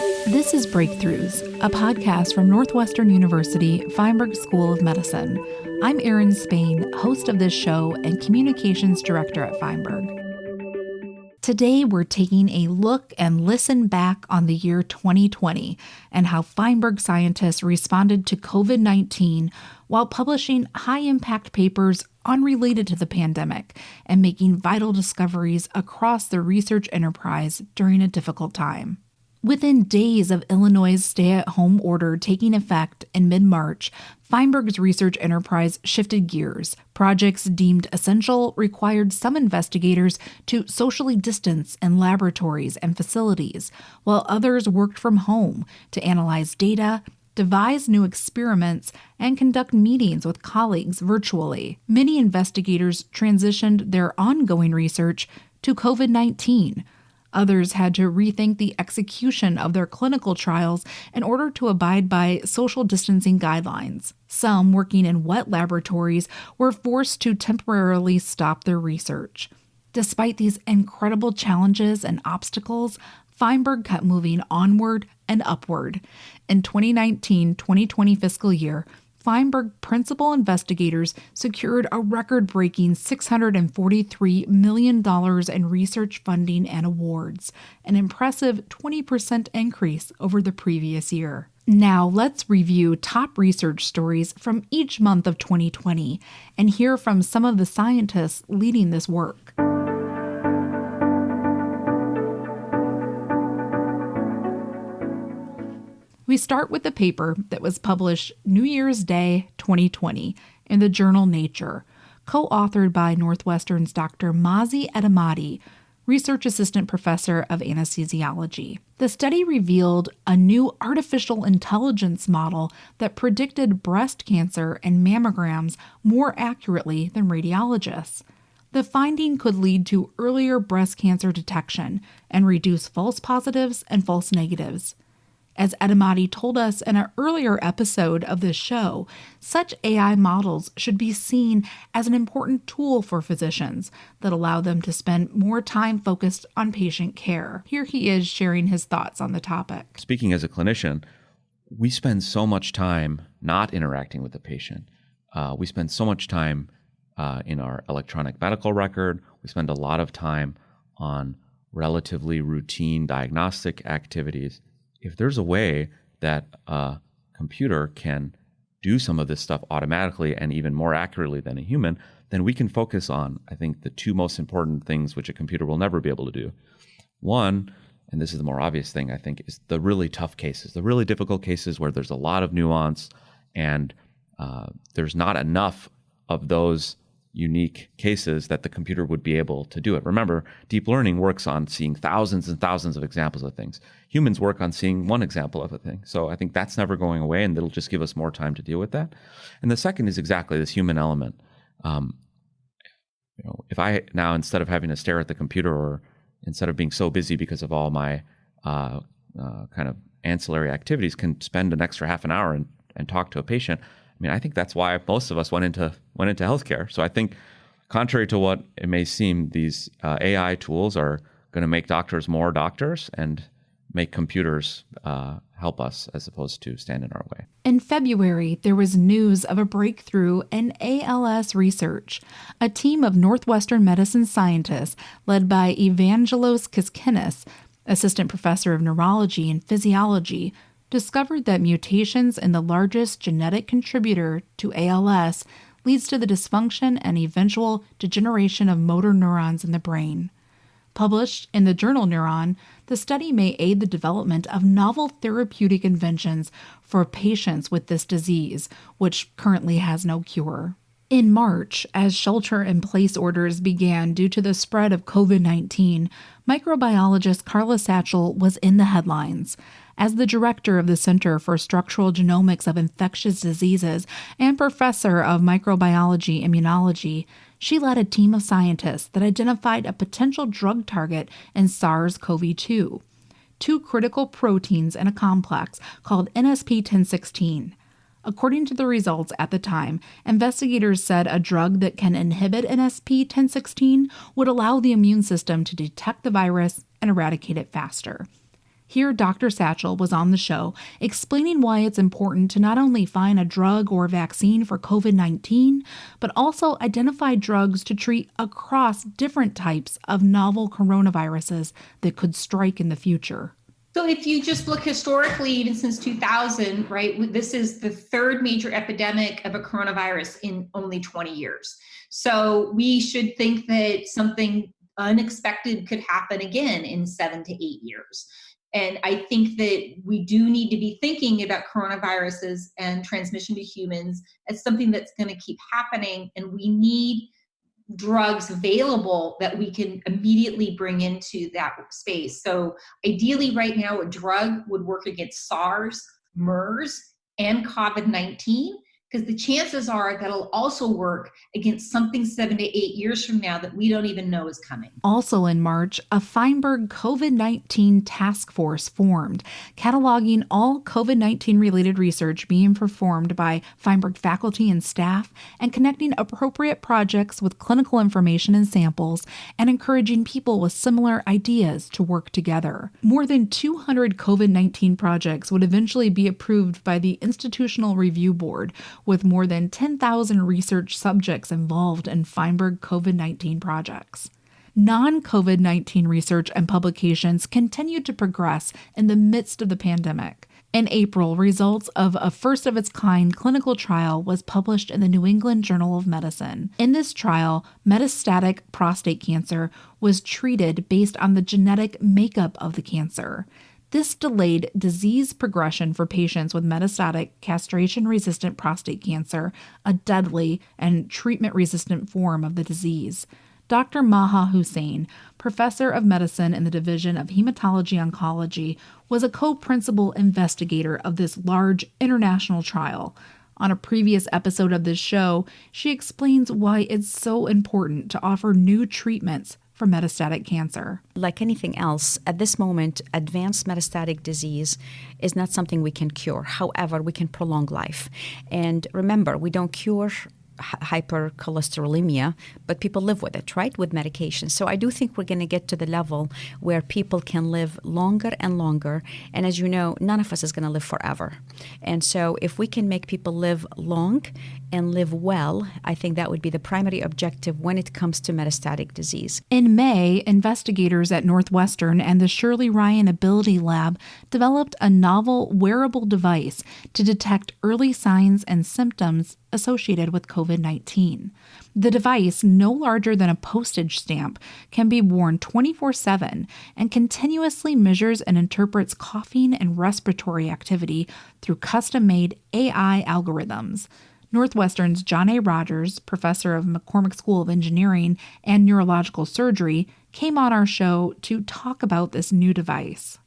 This is Breakthroughs, a podcast from Northwestern University Feinberg School of Medicine. I'm Erin Spain, host of this show and communications director at Feinberg. Today, we're taking a look and listen back on the year 2020 and how Feinberg scientists responded to COVID-19 while publishing high-impact papers unrelated to the pandemic and making vital discoveries across the research enterprise during a difficult time. Within days of Illinois' stay-at-home order taking effect in mid-March, Feinberg's research enterprise shifted gears. Projects deemed essential required some investigators to socially distance in laboratories and facilities, while others worked from home to analyze data, devise new experiments, and conduct meetings with colleagues virtually. Many investigators transitioned their ongoing research to COVID-19. Others had to rethink the execution of their clinical trials in order to abide by social distancing guidelines. Some working in wet laboratories were forced to temporarily stop their research. Despite these incredible challenges and obstacles, Feinberg kept moving onward and upward. In 2019-2020 fiscal year, Feinberg principal investigators secured a record-breaking $643 million in research funding and awards, an impressive 20% increase over the previous year. Now let's review top research stories from each month of 2020 and hear from some of the scientists leading this work. We start with the paper that was published New Year's Day 2020 in the journal Nature, co-authored by Northwestern's Dr. Mazi Antibody, research assistant professor of anesthesiology. The study revealed a new artificial intelligence model that predicted breast cancer and mammograms more accurately than radiologists. The finding could lead to earlier breast cancer detection and reduce false positives and false negatives. As Antibody told us in an earlier episode of this show, such AI models should be seen as an important tool for physicians that allow them to spend more time focused on patient care. Here he is sharing his thoughts on the topic. Speaking as a clinician, we spend so much time not interacting with the patient. We spend so much time in our electronic medical record. We spend a lot of time on relatively routine diagnostic activities. If there's a way that a computer can do some of this stuff automatically and even more accurately than a human, then we can focus on, I think, the two most important things which a computer will never be able to do. One, and this is the more obvious thing, I think, is the really tough cases, the really difficult cases where there's a lot of nuance and there's not enough of those unique cases that the computer would be able to do it. Remember, deep learning works on seeing thousands and thousands of examples of things. Humans work on seeing one example of a thing. So I think that's never going away, and it'll just give us more time to deal with that. And the second is exactly this human element. If I now, instead of having to stare at the computer or instead of being so busy because of all my kind of ancillary activities, can spend an extra half an hour and talk to a patient, I think that's why most of us went into healthcare. So I think, contrary to what it may seem, these AI tools are going to make doctors more doctors and make computers help us as opposed to stand in our way. In February, there was news of a breakthrough in ALS research. A team of Northwestern medicine scientists led by Evangelos Kiskinis, assistant professor of neurology and physiology, discovered that mutations in the largest genetic contributor to ALS leads to the dysfunction and eventual degeneration of motor neurons in the brain. Published in the journal Neuron, the study may aid the development of novel therapeutic inventions for patients with this disease, which currently has no cure. In March, as shelter-in-place orders began due to the spread of COVID-19, microbiologist Carla Satchel was in the headlines. As the director of the Center for Structural Genomics of Infectious Diseases and professor of microbiology immunology, she led a team of scientists that identified a potential drug target in SARS-CoV-2, two critical proteins in a complex called NSP-1016. According to the results at the time, investigators said a drug that can inhibit NSP-1016 would allow the immune system to detect the virus and eradicate it faster. Here, Dr. Satchel was on the show explaining why it's important to not only find a drug or vaccine for COVID-19, but also identify drugs to treat across different types of novel coronaviruses that could strike in the future. So if you just look historically, even since 2000, right, this is the third major epidemic of a coronavirus in only 20 years. So we should think that something unexpected could happen again in 7 to 8 years. And I think that we do need to be thinking about coronaviruses and transmission to humans as something that's going to keep happening. And we need drugs available that we can immediately bring into that space. So ideally right now, a drug would work against SARS, MERS, and COVID-19, because the chances are that'll also work against something 7 to 8 years from now that we don't even know is coming. Also in March, a Feinberg COVID-19 task force formed, cataloging all COVID-19 related research being performed by Feinberg faculty and staff, and connecting appropriate projects with clinical information and samples, and encouraging people with similar ideas to work together. More than 200 COVID-19 projects would eventually be approved by the Institutional Review Board, with more than 10,000 research subjects involved in Feinberg COVID-19 projects. Non-COVID-19 research and publications continued to progress in the midst of the pandemic. In April, results of a first-of-its-kind clinical trial was published in the New England Journal of Medicine. In this trial, metastatic prostate cancer was treated based on the genetic makeup of the cancer. This delayed disease progression for patients with metastatic castration-resistant prostate cancer, a deadly and treatment-resistant form of the disease. Dr. Maha Hussain, professor of medicine in the Division of Hematology-Oncology, was a co-principal investigator of this large international trial. On a previous episode of this show, she explains why it's so important to offer new treatments for metastatic cancer. Like anything else, at this moment, advanced metastatic disease is not something we can cure. However, we can prolong life. And remember, we don't cure hypercholesterolemia, but people live with it, right, with medication. So I do think we're going to get to the level where people can live longer and longer. And as you know, none of us is going to live forever. And so if we can make people live long and live well, I think that would be the primary objective when it comes to metastatic disease. In May, investigators at Northwestern and the Shirley Ryan Ability Lab developed a novel wearable device to detect early signs and symptoms associated with COVID-19. The device, no larger than a postage stamp, can be worn 24/7 and continuously measures and interprets coughing and respiratory activity through custom-made AI algorithms. Northwestern's John A. Rogers, professor of McCormick School of Engineering and Neurological Surgery, came on our show to talk about this new device.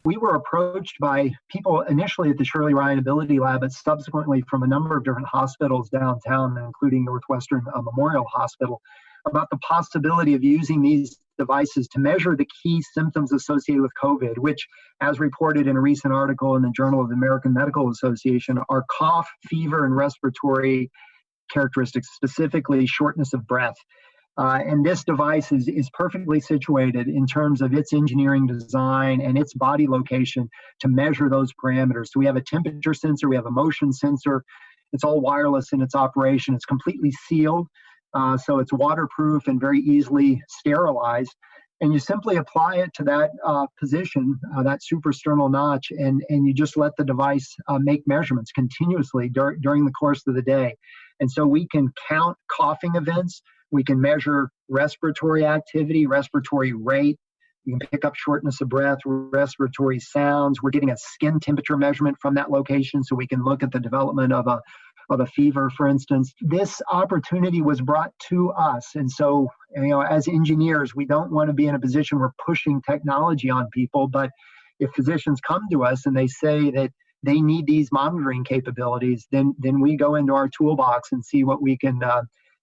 We were approached by people initially at the Shirley Ryan Ability Lab, but subsequently from a number of different hospitals downtown, including Northwestern Memorial Hospital, about the possibility of using these devices to measure the key symptoms associated with COVID, which, as reported in a recent article in the Journal of the American Medical Association, are cough, fever, and respiratory characteristics, specifically shortness of breath. And this device is perfectly situated in terms of its engineering design and its body location to measure those parameters. So we have a temperature sensor, we have a motion sensor. It's all wireless in its operation. It's completely sealed, so it's waterproof and very easily sterilized. And you simply apply it to that position, that suprasternal notch, and you just let the device make measurements continuously during the course of the day. And so we can count coughing events. We can measure respiratory activity, respiratory rate. We can pick up shortness of breath, respiratory sounds. We're getting a skin temperature measurement from that location, so we can look at the development of a fever, for instance. This opportunity was brought to us. And so, as engineers, we don't want to be in a position where we're pushing technology on people. But if physicians come to us and they say that they need these monitoring capabilities, then we go into our toolbox and see what we can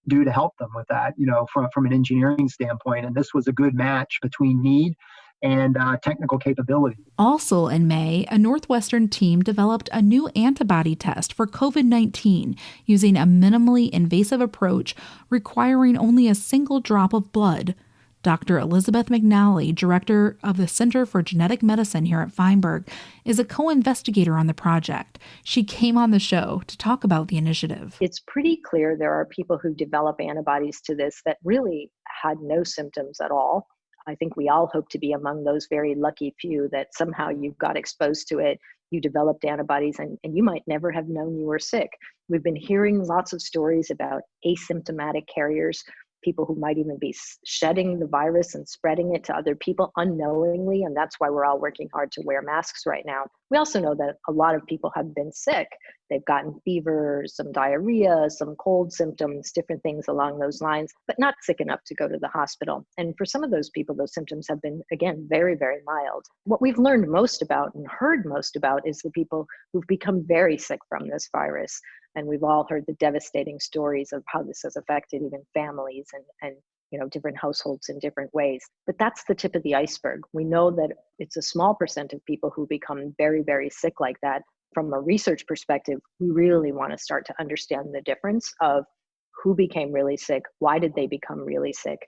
do to help them with that, from an engineering standpoint. And this was a good match between need and technical capability. Also in May, a Northwestern team developed a new antibody test for COVID-19 using a minimally invasive approach requiring only a single drop of blood. Dr. Elizabeth McNally, director of the Center for Genetic Medicine here at Feinberg, is a co-investigator on the project. She came on the show to talk about the initiative. It's pretty clear there are people who develop antibodies to this that really had no symptoms at all. I think we all hope to be among those very lucky few that somehow you got exposed to it, you developed antibodies, and you might never have known you were sick. We've been hearing lots of stories about asymptomatic carriers, people who might even be shedding the virus and spreading it to other people unknowingly, and that's why we're all working hard to wear masks right now. We also know that a lot of people have been sick. They've gotten fever, some diarrhea, some cold symptoms, different things along those lines, but not sick enough to go to the hospital. And for some of those people, those symptoms have been, again, very, very mild. What we've learned most about and heard most about is the people who've become very sick from this virus. And we've all heard the devastating stories of how this has affected even families and different households in different ways. But that's the tip of the iceberg. We know that it's a small percent of people who become very, very sick like that. From a research perspective, we really want to start to understand the difference of who became really sick, why did they become really sick?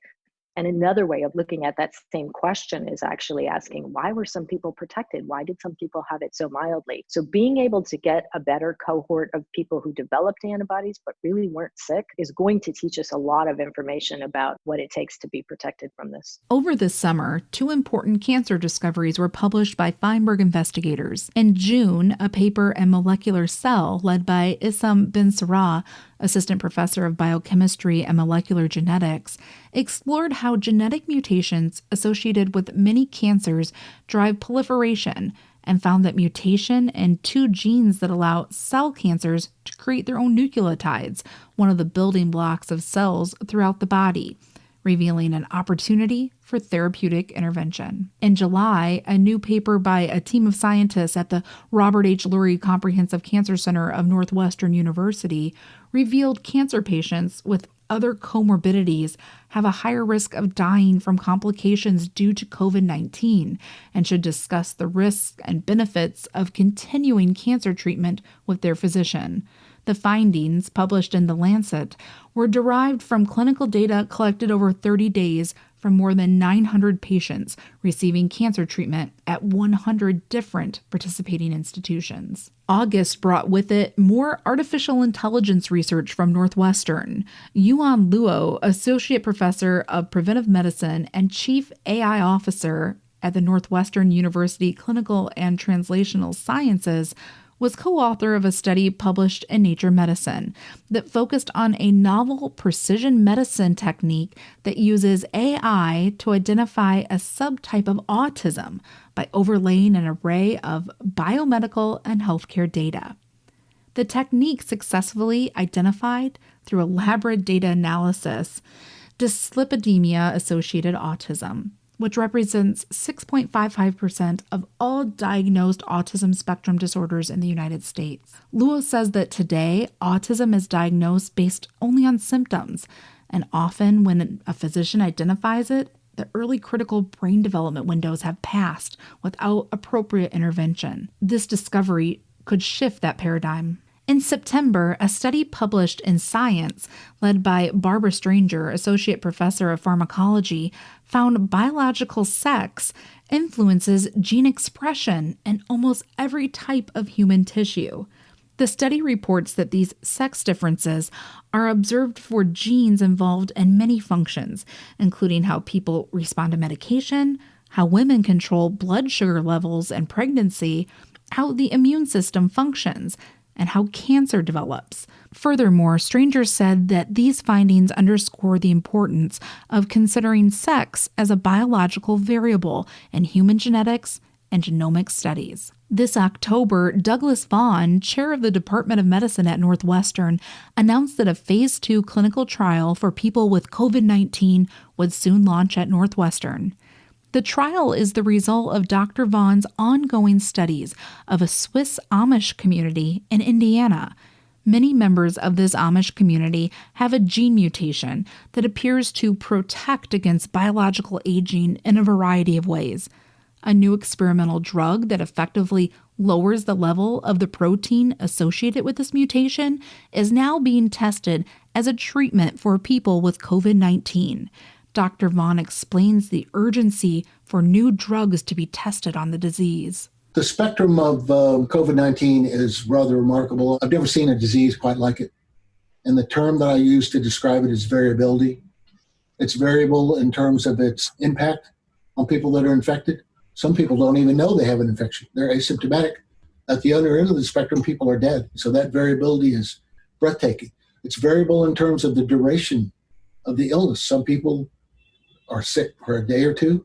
And another way of looking at that same question is actually asking, why were some people protected? Why did some people have it so mildly? So being able to get a better cohort of people who developed antibodies but really weren't sick is going to teach us a lot of information about what it takes to be protected from this. Over this summer, 2 important cancer discoveries were published by Feinberg investigators. In June, a paper in Molecular Cell led by Issam bin Sarah, assistant professor of biochemistry and molecular genetics, explored how genetic mutations associated with many cancers drive proliferation and found that mutation in 2 genes that allow cell cancers to create their own nucleotides, one of the building blocks of cells throughout the body, revealing an opportunity for therapeutic intervention. In July, a new paper by a team of scientists at the Robert H. Lurie Comprehensive Cancer Center of Northwestern University revealed cancer patients with other comorbidities have a higher risk of dying from complications due to COVID-19 and should discuss the risks and benefits of continuing cancer treatment with their physician. The findings, published in The Lancet, were derived from clinical data collected over 30 days from more than 900 patients receiving cancer treatment at 100 different participating institutions. August brought with it more artificial intelligence research from Northwestern. Yuan Luo, associate professor of preventive medicine and chief AI officer at the Northwestern University Clinical and Translational Sciences, was co-author of a study published in Nature Medicine that focused on a novel precision medicine technique that uses AI to identify a subtype of autism by overlaying an array of biomedical and healthcare data. The technique successfully identified, through elaborate data analysis, dyslipidemia-associated autism, which represents 6.55% of all diagnosed autism spectrum disorders in the United States. Luo says that today, autism is diagnosed based only on symptoms, and often when a physician identifies it, the early critical brain development windows have passed without appropriate intervention. This discovery could shift that paradigm. In September, a study published in Science, led by Barbara Stranger, associate professor of pharmacology, found biological sex influences gene expression in almost every type of human tissue. The study reports that these sex differences are observed for genes involved in many functions, including how people respond to medication, how women control blood sugar levels in pregnancy, how the immune system functions, and how cancer develops. Furthermore, Stranger said that these findings underscore the importance of considering sex as a biological variable in human genetics and genomic studies. This October, Douglas Vaughn, chair of the Department of Medicine at Northwestern, announced that a phase 2 clinical trial for people with COVID-19 would soon launch at Northwestern. The trial is the result of Dr. Vaughn's ongoing studies of a Swiss Amish community in Indiana. Many members of this Amish community have a gene mutation that appears to protect against biological aging in a variety of ways. A new experimental drug that effectively lowers the level of the protein associated with this mutation is now being tested as a treatment for people with COVID-19. Dr. Vaughn explains the urgency for new drugs to be tested on the disease. The spectrum of COVID-19 is rather remarkable. I've never seen a disease quite like it. And the term that I use to describe it is variability. It's variable in terms of its impact on people that are infected. Some people don't even know they have an infection. They're asymptomatic. At the other end of the spectrum, people are dead. So that variability is breathtaking. It's variable in terms of the duration of the illness. Some people are sick for a day or two.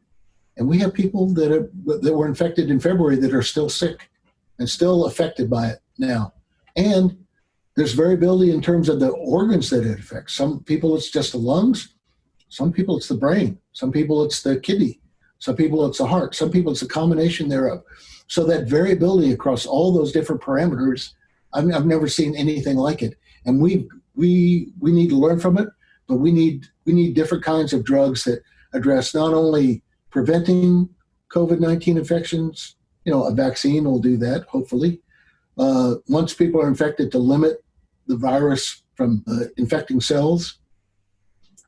And we have people that were infected in February that are still sick and still affected by it now. And there's variability in terms of the organs that it affects. Some people, it's just the lungs. Some people, it's the brain. Some people, it's the kidney. Some people, it's the heart. Some people, it's a combination thereof. So that variability across all those different parameters, I've never seen anything like it. And we need to learn from it, but we need different kinds of drugs that address not only preventing COVID-19 infections. A vaccine will do that, hopefully. Once people are infected, to limit the virus from infecting cells.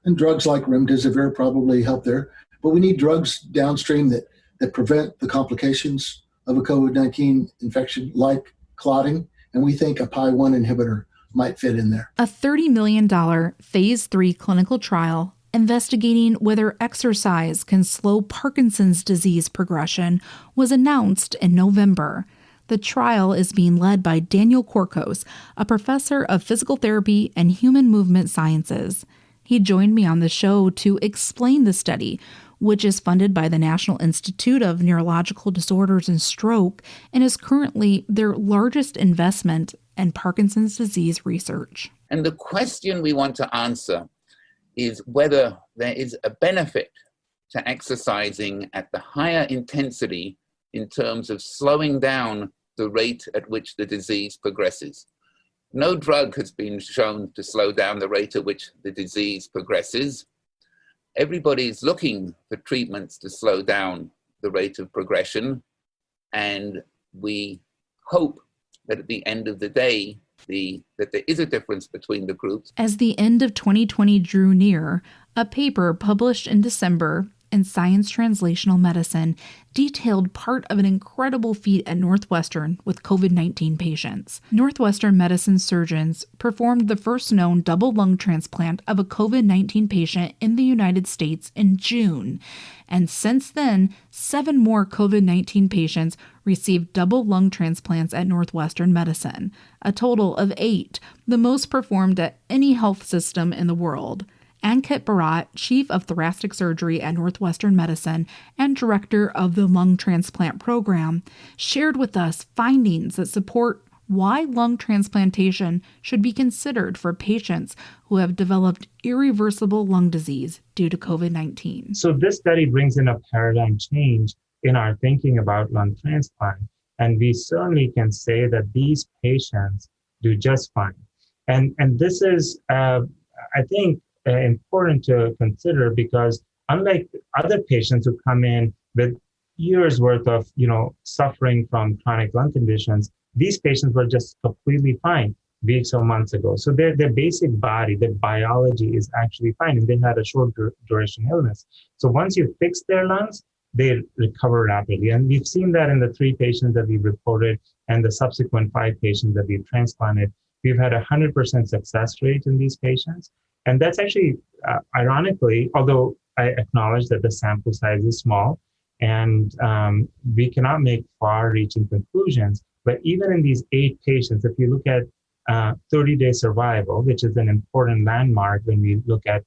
And drugs like remdesivir probably help there. But we need drugs downstream that prevent the complications of a COVID-19 infection, like clotting. And we think a PI1 inhibitor might fit in there. A $30 million phase 3 clinical trial investigating whether exercise can slow Parkinson's disease progression was announced in November. The trial is being led by Daniel Korkos, a professor of physical therapy and human movement sciences. He joined me on the show to explain the study, which is funded by the National Institute of Neurological Disorders and Stroke and is currently their largest investment in Parkinson's disease research. And the question we want to answer is whether there is a benefit to exercising at the higher intensity in terms of slowing down the rate at which the disease progresses. No drug has been shown to slow down the rate at which the disease progresses. Everybody's looking for treatments to slow down the rate of progression, and we hope that at the end of the day, that there is a difference between the groups. As the end of 2020 drew near, a paper published in December in Science Translational Medicine detailed part of an incredible feat at Northwestern with COVID-19 patients. Northwestern medicine surgeons performed the first known double lung transplant of a COVID-19 patient in the United States in June. And since then, 7 more COVID-19 patients received double lung transplants at Northwestern Medicine, a total of 8, the most performed at any health system in the world. Ankit Bharat, Chief of Thoracic Surgery at Northwestern Medicine and Director of the Lung Transplant Program, shared with us findings that support why lung transplantation should be considered for patients who have developed irreversible lung disease due to COVID-19. So this study brings in a paradigm change in our thinking about lung transplant. And we certainly can say that these patients do just fine. And this is, I think, important to consider, because unlike other patients who come in with years worth of suffering from chronic lung conditions, these patients were just completely fine weeks or months ago. So their basic body, their biology is actually fine, and they had a short duration illness. So once you fix their lungs, they recover rapidly. And we've seen that in the 3 patients that we reported and the subsequent 5 patients that we've transplanted. We've had 100% success rate in these patients. And that's actually, ironically, although I acknowledge that the sample size is small and we cannot make far-reaching conclusions, but even in these 8 patients, if you look at 30-day survival, which is an important landmark when we look at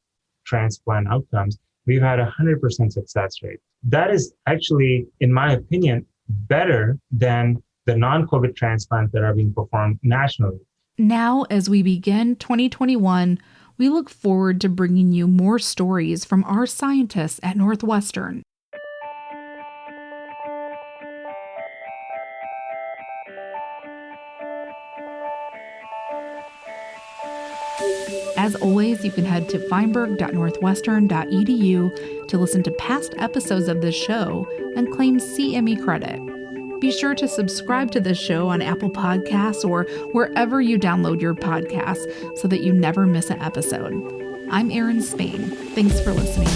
transplant outcomes, we've had 100% success rate. That is actually, in my opinion, better than the non-COVID transplants that are being performed nationally. Now, as we begin 2021, we look forward to bringing you more stories from our scientists at Northwestern. As always, you can head to feinberg.northwestern.edu to listen to past episodes of this show and claim CME credit. Be sure to subscribe to this show on Apple Podcasts or wherever you download your podcasts so that you never miss an episode. I'm Erin Spain. Thanks for listening.